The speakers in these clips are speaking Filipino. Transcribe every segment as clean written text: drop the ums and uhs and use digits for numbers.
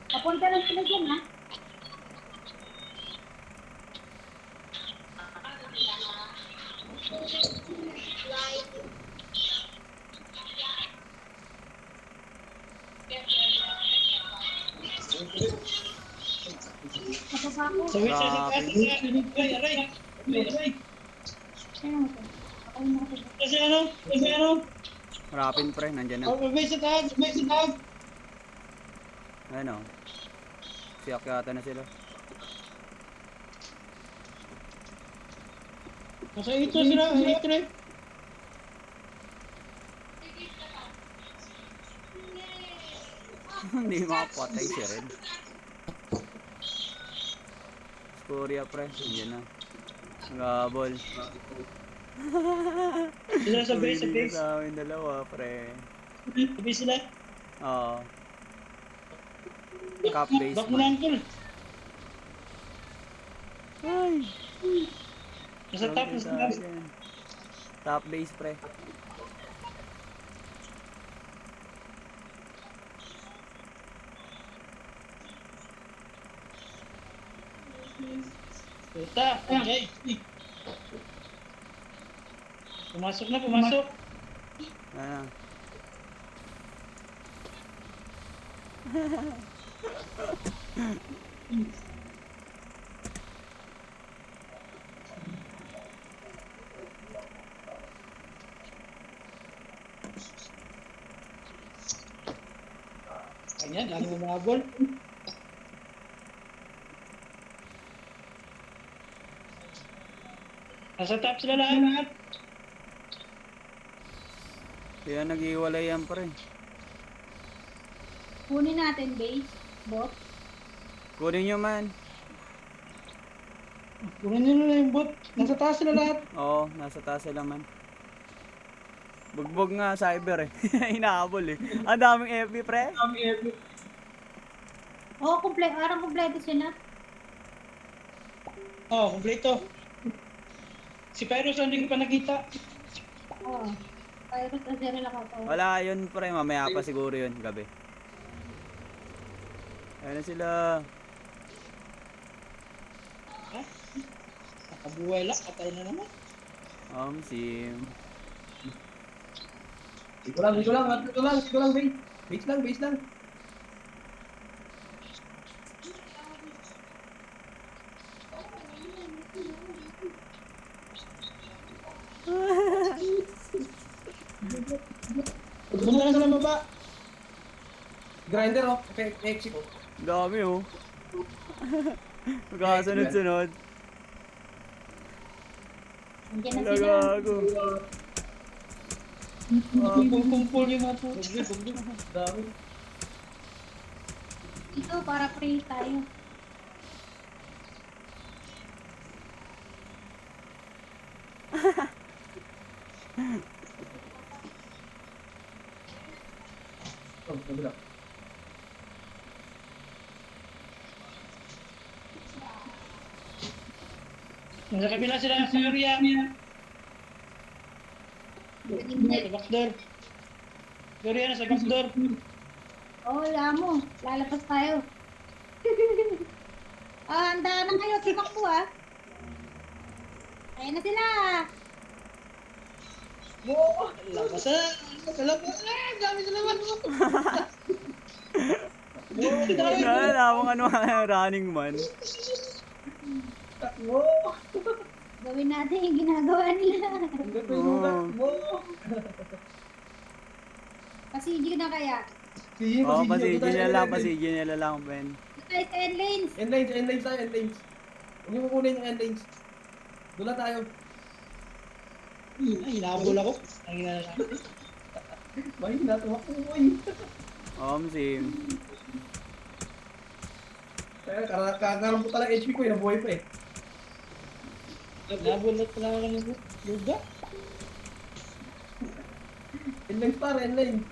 Papunta lang sila dyan, ha? Nababa ko. Grabe. Sino mo to? Ako yung nakatulog. Kasi ano? Rapin pre, nandyan na. May sa taas, may sa taas. Ayun o. Siyak yata na sila. Nasa ito sila, ito rin. Hindi makapatay si Red. Skoria pre, nandyan na. Gabol. Sila sa base, sa Hindi base. sa amin dalawa pre. Sa base sila. Oo. Cup base Back mo man. na uncle. Ay! Nasa top, nasa top. Top base pre. Puta, okay. Pumasok na, pumasok. Ano? Kanya, dami mo mga ball. Nasa top sila lahat. Kaya nag-iwalay yan pre. Kunin natin base, bot. Kunin nyo man. Kunin nyo na yung bot. Nasa taas sila lahat. Oo, nasa taas sila man. Bugbog nga cyber eh. Hinahabol eh. Ang daming FB pre. Oo, parang kompleto sila. Oh, kompleto. Si Pyros hindi ko pa nakita. Oo. Virus na zero lang ako. Wala yun pre, mamaya pa siguro yun, gabi. Ayun na sila. Ha? Nakabuhay lang, patay na naman. Sim. Dito lang, base. Base lang. Punta na sila baba. Grinder oh, exit oh. Dami oh. Magkasunod-sunod. Nandiyan na sila. Lagago. Kumpul-kumpul yung mga puto. Dami. Ito, para free tayo. Oh, kabila. Nasa kabila sila sa area. Sa backdoor. Area na sa backdoor. Oo, wala mo. Lalabas tayo. Handa na kayo. Tumakbo Ayan na sila. Wow! Labas na! Labas na! Dami sa laman mo! Wala akong ano running man. Takbo! Gawin natin yung ginagawa nila. Hanggang may sugat mo! Pasigi na kaya. Sige, Oo, pasigil pasigil nila lang, Ben. Tayo sa end lanes. End lanes tayo, end lanes. Huwag niyo kukunin yung end lanes. Doon lang tayo. Hinabol ako. Ang hinala Mahina, tumakbo mo eh. Sim. Kaya kakarampo talaga HP ko, nabuhay pa eh. Hinabol na pala ako ng yoga. End lanes pare, end lanes.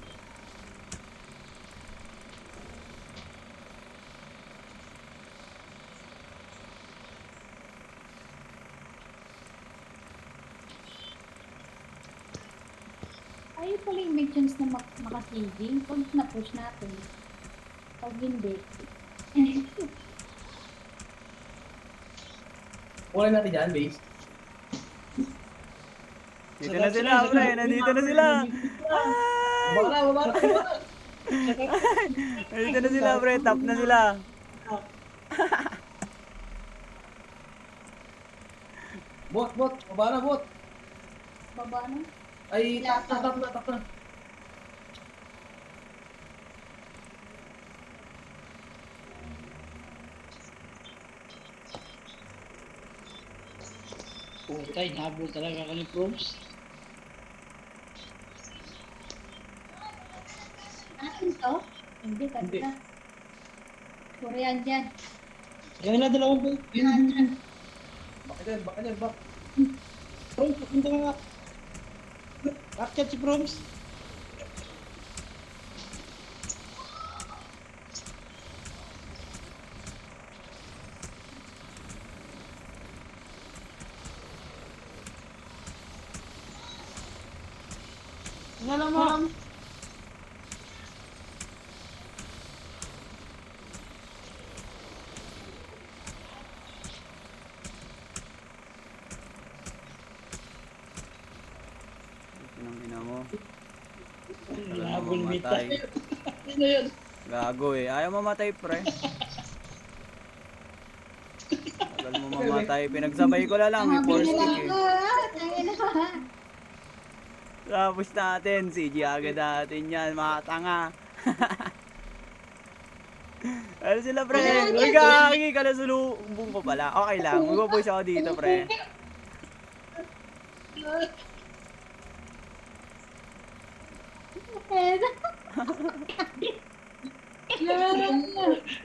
Ayun pala yung mix chance na makasaving pag na-push natin. Pag hindi. Wala natin dyan, base. Dito na sila, pre. Nandito na sila. Baba na, baba na, baba na. Nandito na sila, pre. Top na sila. Bot, baba na, bot. Baba na. Ay, tap na. Putay, nabol talaga ka ni Proms. Atin to? Hindi, Hindi. kanina. Korean dyan. Kaya na dalawang ba? Korean dyan. Baka dyan, bak. Proms, papunta nga. Akyat si Proms. Nga mo. Pinang ina mo. Nabol mita. Mamatay. Ano yun? Gago eh. Ayaw mamatay, pre. Tagal mo mamatay. Pinagsabay ko na lang. May force kick eh. Tangin na. Tapos natin. CG agad natin yan. Mga tanga. Ano sila, pre? Uy, gagi ka na sulubong ko pala. Okay lang. Mag-push ako dito, pre.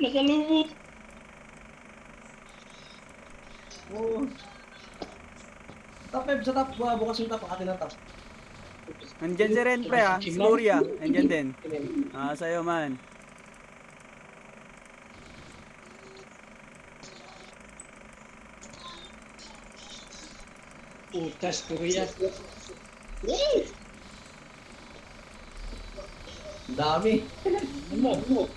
Nakalubog. Oo. Top 5 sa top. Bukas yung top. Atin na top. Nandyan si Ren, pre, ha? Si Gloria. Nandyan din. Ah, sa'yo, man. Putas, Korea. Ang dami. Ano?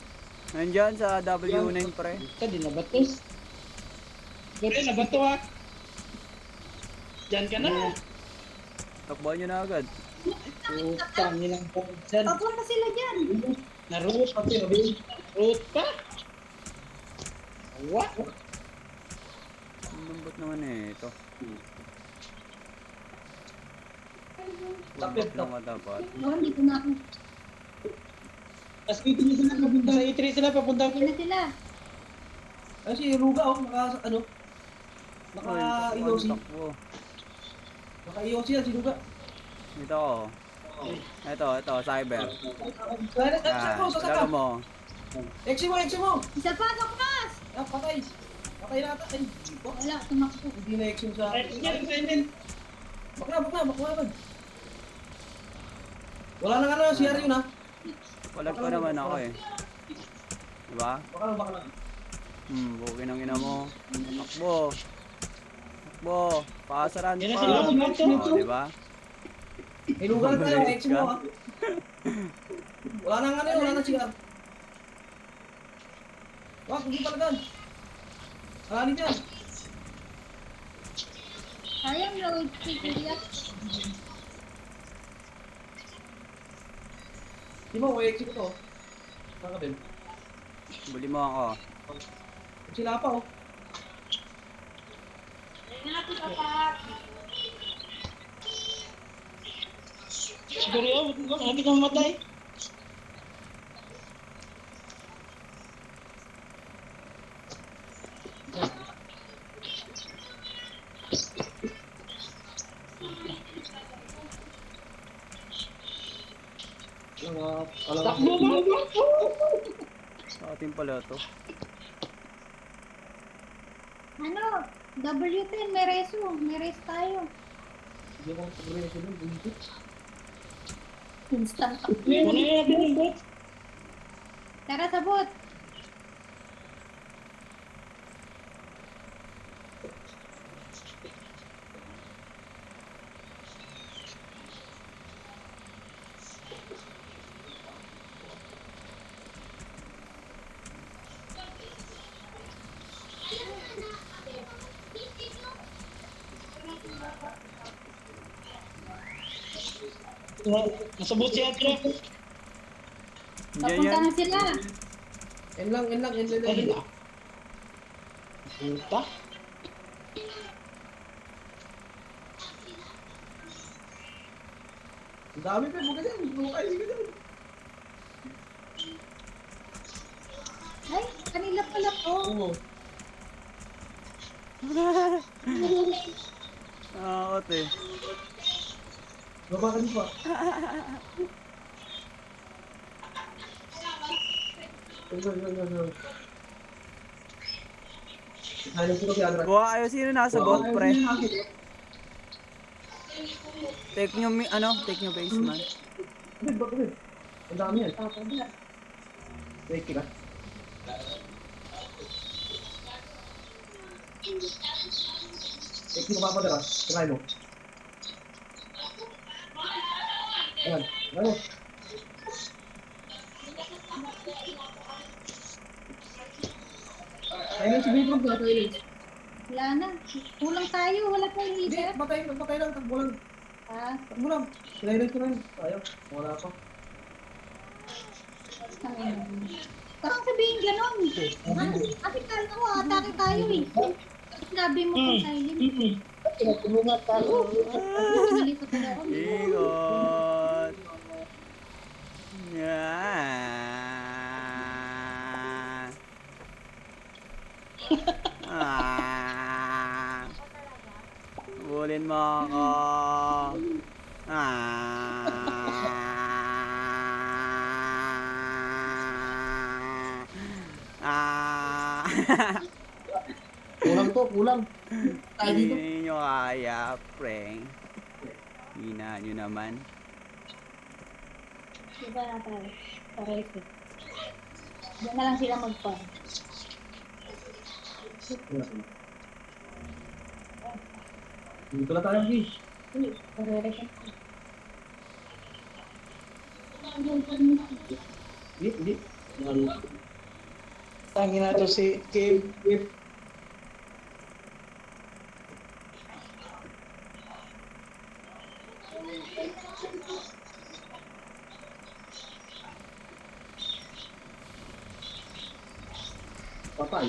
Nandyan sa W9, pre. Ito, di nabatos. Korea, nabato ha. Diyan ka na. Takbuhan nyo na agad. Putang nilang po dyan. Papunta sila dyan. Naroot pati, naroot pa. What? Ang lambot naman eh, ito. Tapit, Lambot naman dapat. Doon, dito na ako. Tapos dito na sila, papunta sa E3 sila, papunta Dito na sila. Ay, si Ruga, oh. Naka Uy, IOC. takbo. Naka IOC yan, si Ruga. Ito, oh. Ito, cyber. Kaya Yan, sa laro mo. Exi mo. Isa pa, Dokmas! Ah, patay. Patay na ata. Ay, oh, Wala, tumakbo. hindi na exi sa akin. Yan. Bakla. Wala nang ano, CR yun ha. Walag pa naman ako eh. Diba? Bakla. Bukin ang ina mo. Takbo. Paasaran Yan na pa. sila, kumato. Oh, diba? May lugar tayo, exi mo ha. Wala nang ano, wala nang CR. Wag, hindi talagan. Alani dyan. Sayang na, wait, Kuya. Di mo, exi ko to. Saan ka, Ben? Buli mo ako. Sila pa, oh. Siguro yun, sabi ka mamatay. Takbo mo! Sa atin pala to. Ano? W10, may reso. May res tayo. Hindi ko progreso dun, hindi. Instant. Ano yung natin yung bot? Tara, sabot. Nasa bus si Adra. Diyan Papunta yan. na sila. End lang. Dali na. Puta. Ang dami pa, buka dyan. Bukay, sige dyan. Ay, kanila pala to. Oo. Nakakot eh. Baba ka din pa. Yun. Hanap ko si Adra. Kuha kayo, sino nasa bot, pre? Take nyo, take nyo base man. Bakit? Ang dami yan. Papunta. Wait, kika. Kika papadara. Try mo. Ayan. Ano? Ayun, si Bibro ba tayo? Wala na. Kulang tayo. Wala tayong Hindi, leader. patay lang. Takbo lang. Ah, Takbo lang. Sinaylan ko na yun. Ayaw. Wala pa. parang sabihin gano'n. Kasi kala ko, atake tayo eh. Sinabi mo kung silent. Tinatulungan tayo. Nalito pala ako. Ikot. Yan. Bulin mo ako. Kulang. Tayo dito. Hindi nyo kaya, pre. Hina nyo naman. Diba na tayo? Pares eh. Diyan na lang sila mag-farm. Dito na tayo, Gish. Pares eh. Hindi. Tangin na to si Kim. Patay.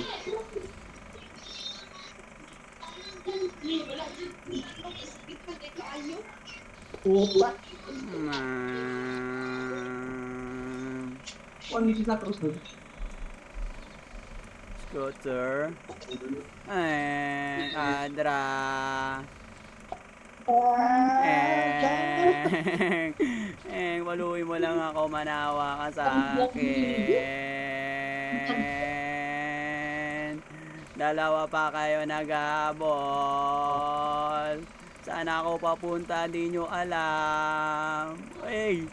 Puta. One mission na cross doon. Scooter. Adra. Waluin mo lang ako, manawa ka sa akin. Dalawa pa kayo naghabol. Saan ako papunta, di nyo alam. Hey!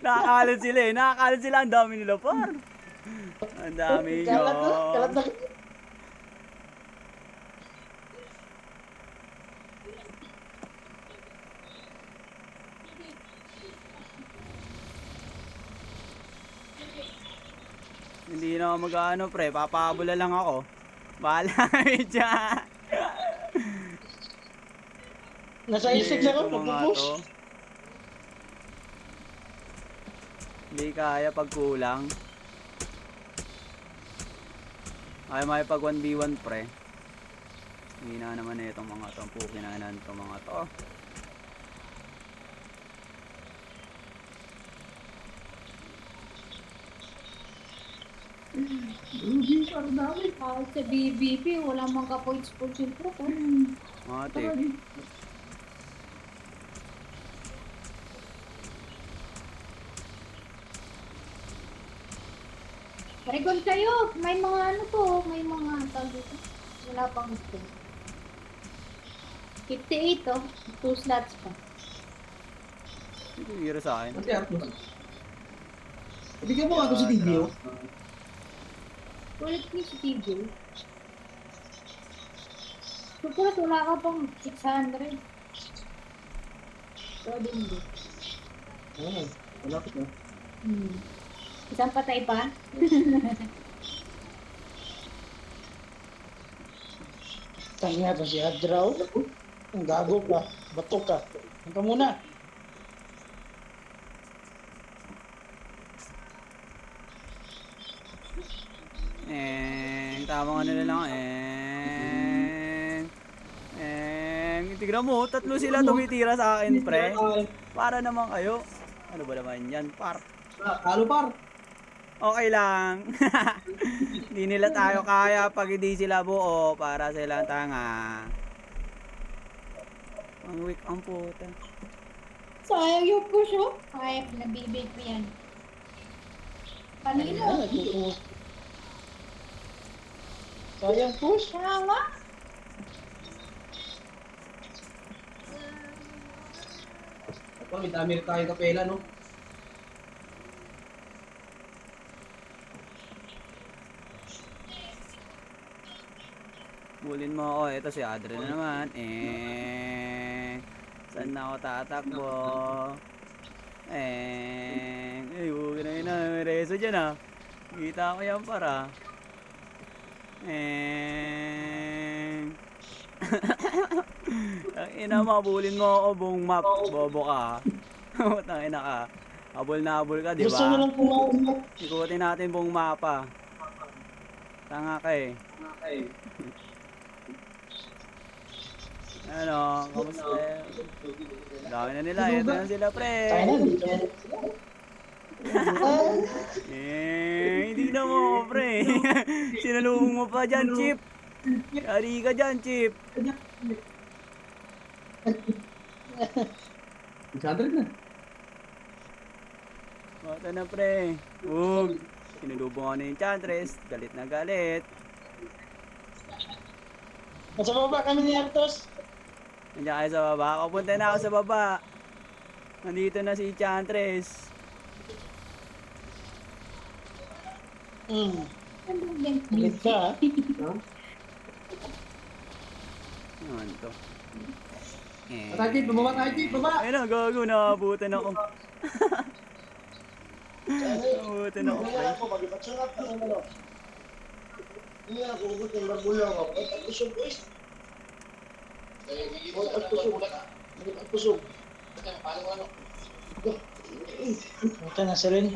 Nakakalat sila eh. Nakakalat sila. Ang dami nila, par. Ang dami nyo. Kalat na. Hindi na ako mag-ano, pre. Papabula lang ako. Bahala kami dyan. Nasa isip na ako, Ito mga magpupus. to. Hindi kaya pag kulang. Ay may pag 1v1 pre. Hindi na naman na itong mga to. Pukinanan itong mga to. Kahit sa BBP, wala mang ka-points-points yung pro. Matik. Regon kayo! May mga ano to, may mga tawag dito. Wala pang gusto. 58 oh, 2 slots pa. Hindi ko hira sa akin. Ang tiyarap mo. Ibigyan mo ako si TJ, oh. Ulit ni si TJ. Supulat, wala ka pang 600. So, hindi. Oo, malapit na. Isang patay pa? Tangin na to si Adraw. Ang gago ka. Bato ka. Ito muna. Tamang ano na lang. Tignan mo, tatlo sila tumitira sa akin, pre. Para naman kayo. Ano ba naman yan, par? Talo par. Okay lang. Hindi nila tayo kaya pag hindi sila buo. Para silang tanga. Ang weak ang puta. Sayang yung push, oh. Ay, nabibig ko yan. Kanino? Nagpupush. Sayang push. Kaya nga. Ako, may dami rin tayong kapela, no? Bulin mo ako. Ito si Adre na naman. Saan na ako tatakbo? Huwag na yun na. May reso dyan ah. Kita ko yan para. Ang ina, mabulin mo ako buong map. Bobo ka. Ang ina ka. Habol na habol ka, di Gusto ba? nyo lang pumawa. Ikutin natin buong mapa. Tanga ka eh. Ano, kamusta? Dami na nila. Ito na sila, pre. Kaya na, dito na. Hindi na mo, pre. Sinalubong mo pa dyan, Chip. Yari ka dyan, Chip. 600 na. Bata na, pre. Huwag. Sinalubong ako na yung Chantres. Galit na galit. Nasa baba kami ni Artos. Nandiyan kayo sa baba. Kapunta na ako sa baba. Nandito na si Chantres. Ulit ka, ha? Ano to? Tayo, Chip. Bumaba tayo, Chip. Baba. Ayun na, gago. Nakabutan ako. Nakabutan ako, pre. Ito na si Ren.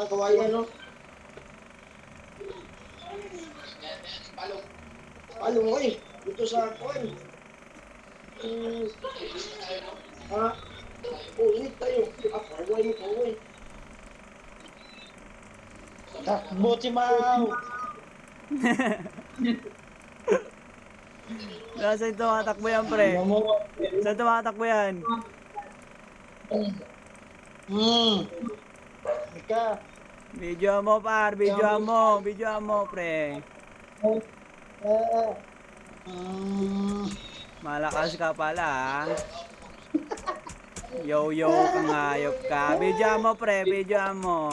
Kawayan, no? Palong mo eh. Dito sa coin. Ha? Ulit tayo. Kawayan ko eh. Takbo si Mau. Saan tumatakbo yan, pre? Saan tumatakbo yan? Ika. Video mo, par. Video mo. Video mo, pre. Malakas ka pala, ha? Yo-yo kang hayop ka. Video mo, pre. Video mo.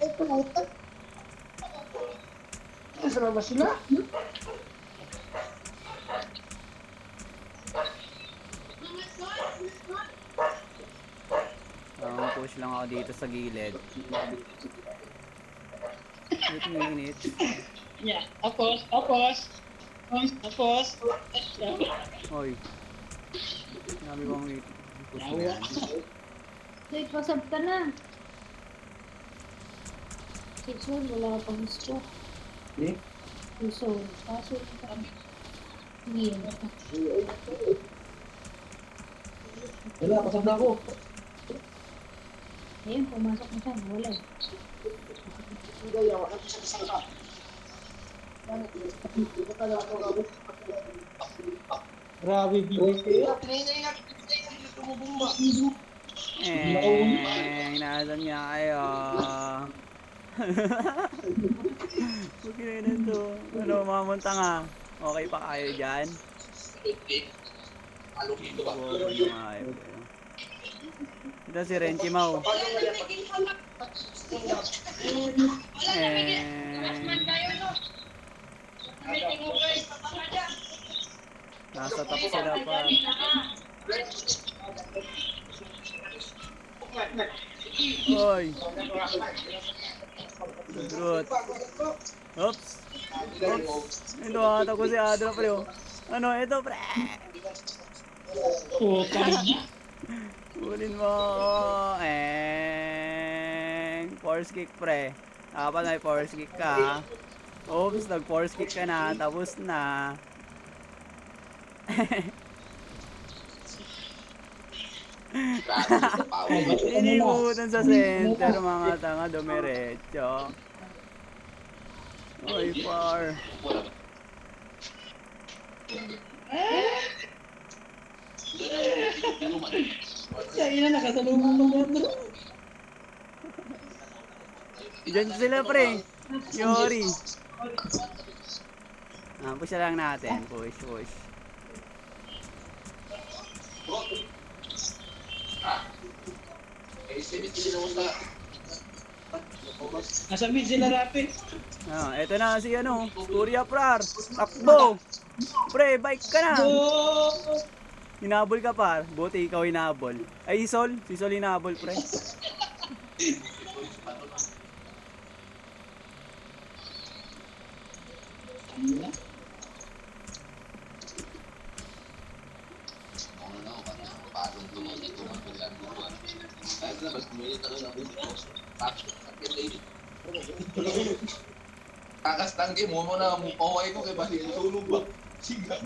Ay, puta. Nasa labas sila. Push lang ako dito sa gilid. Wait a minute. Yeah, tapos. Hoy. Sabi bang wait. Push mo yan. Wait, pasab ka na. Sixo, wala ka pang gusto. Eh? Puso. Kaso ka. Hindi. Wala, pasag na ako. Ayun, pumasok na siya. Wala eh. Grabe, bilis. Nasan nga kayo? Huwag na to. Ano, mamunta nga. Okay pa kayo dyan? Ito si Renchi Mau. Nasa top sila pa. Oy. Good. Oops. Oops. Ito ata ko si Adra pre. Oh. Ano ito pre? Putang ina. Kulin mo. Force kick pre. Dapat may force kick ka. Oops, nag-force kick ka na. Tapos na. Inibutan sa center mga tanga dumiretso. Oy, far. Sa ina, nakasalubong ng bro. Diyan sila pre. Yori. Push na lang natin. Push, push. Nasa mid sila rapid. Eto na si ano, Surya Prar. Takbo. Pre, bike ka na. Oh! Hinabol ka par. Buti ikaw hinabol. Ay, Sol. Si Sol hinabol, pre. Takas tanggi mo na ang paway ko kay balik tulog ba? Siga.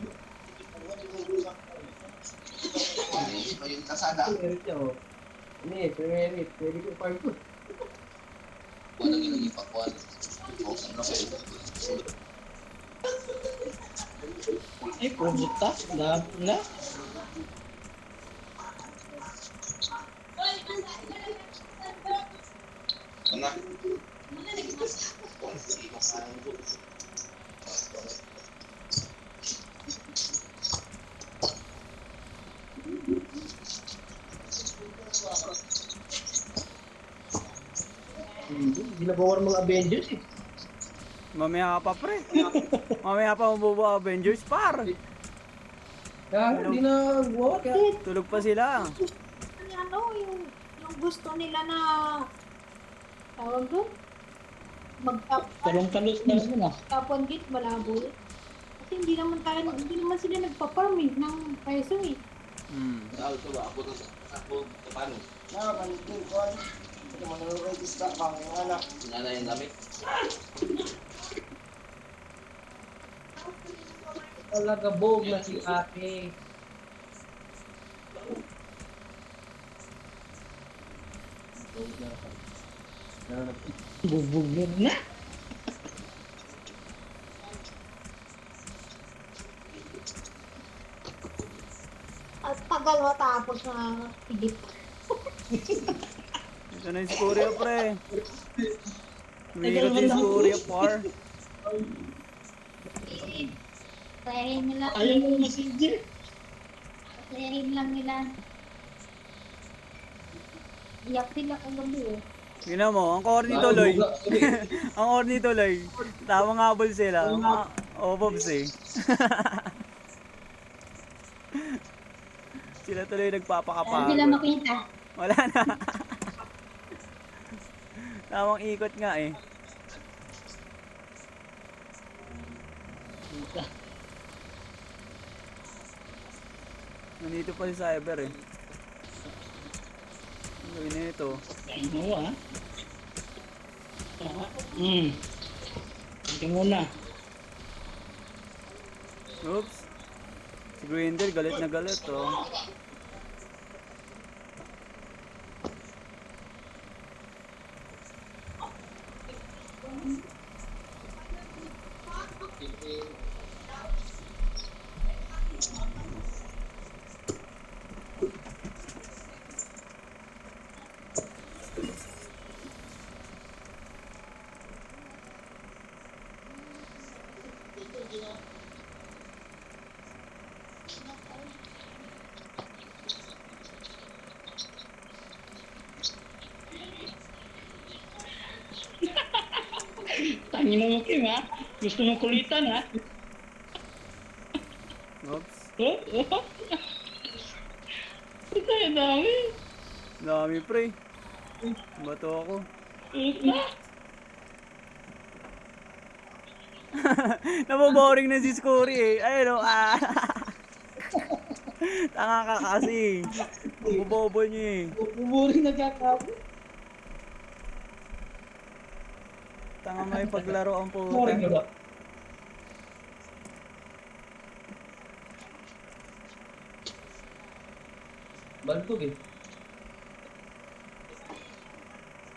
Yung kasada. Ini, pwede ko pa ito. Wala nang ginagipakwan. Pausan na kayo. Ay, pumunta. Na. Ano? Ginagawa ng mga Avengers eh. Mamaya pa, pre. Mamaya pa mabubo Avengers, par. Kaya hindi na buwan. Kaya Tulog pa sila. Ano, yung gusto nila na, tawag doon, Talong-talos na sila. magtapon gate, malabo eh. Kasi hindi naman sila nagpa-farm eh, ng peso eh. Ito ba? Ako paano? Nakakalitin ko ano. Ito manurugista pang anak. Nana yung damit. talaga bog na si ate. Bugbog na. At tagal matapos na higit. Ito na yung Scoria, pre. Umiikot yung Scoria, par. Playin nila. Ayaw mo messenger. Playin lang nila. Iyak sila kagabi eh. Tingnan mo, ang corny tuloy. Ang corny tuloy. Tamang habol sila. Bobs eh. Sila tuloy Ayaw nagpapakapagod. sila makita. Wala na. Tamang ikot nga eh. Nandito pa si Cyber eh. Ang gawin na ito. Ano ah? Ito muna. Oops. Si Grinder galit na galit oh. Tangin mo Kim ha? Gusto mo kulitan ha? Oops. Oh? Ito yung dami. Dami pre. Bato ako. Naboboring na si Scurry eh. Ayun o. Tanga ka kasi. Ang bobo niya eh. Buburing nagkakabi. Tanga may paglaro ang Boring puta. ba? Baltog eh.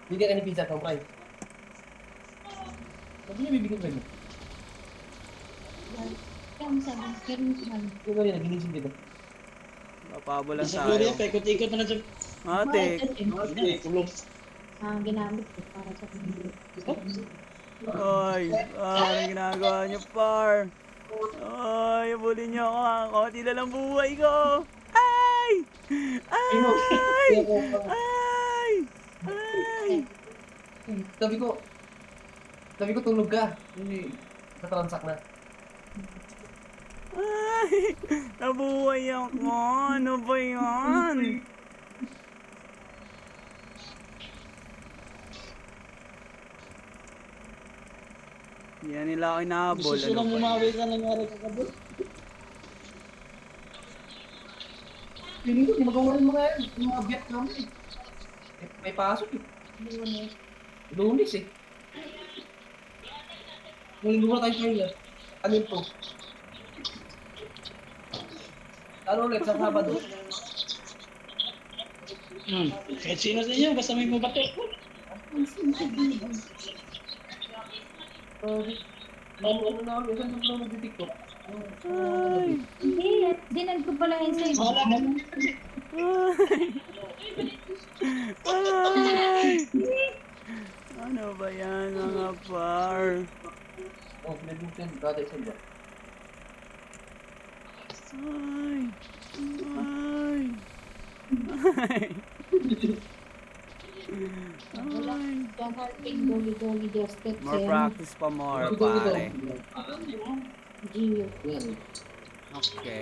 Hindi ka ni pizza kang fry. Sabi niya bibigyan ko yun. Kaya mo sabi, pero man. Yung kanina, ginising dito. Papabolan Sa tayo. Gloria, paikot-ikot na lang sa... Matik. Tulog. Ang ginamit ko para sa video. Ay, anong ginagawa niyo, par? Ay, abulin niyo ako. Konti na lang buhay ko. Ay! Ay! Ay! Ay! Sabi ko tulog ka. Hindi, natransak na. Ay! Nabuhay ako. Ano ba yan? Yan nila ako inahabol. Gusto Ano lang ba? umawi sa nangyari kagabi. Feeling ko, di magawa rin mga yan. Yung mga Vietnam eh. May pasok eh. Lunes eh. Nung linggo na tayo kayo. Ano yun to? Lalo ulit sa Sabado. Kahit sino sa inyo, basta may mabato. Ano na ako, saan ko mag-tiktok? Ay! Hindi, dinag ko pala yun sa'yo. Wala mo. Ay! Ano ba yan mga par? Oh, pinag-minsan, brother sa ba? Ay! Ay! Ay! Wala. Ay! Don't helping Dolly just get More practice pa more, pare. Gio. Yan. Okay.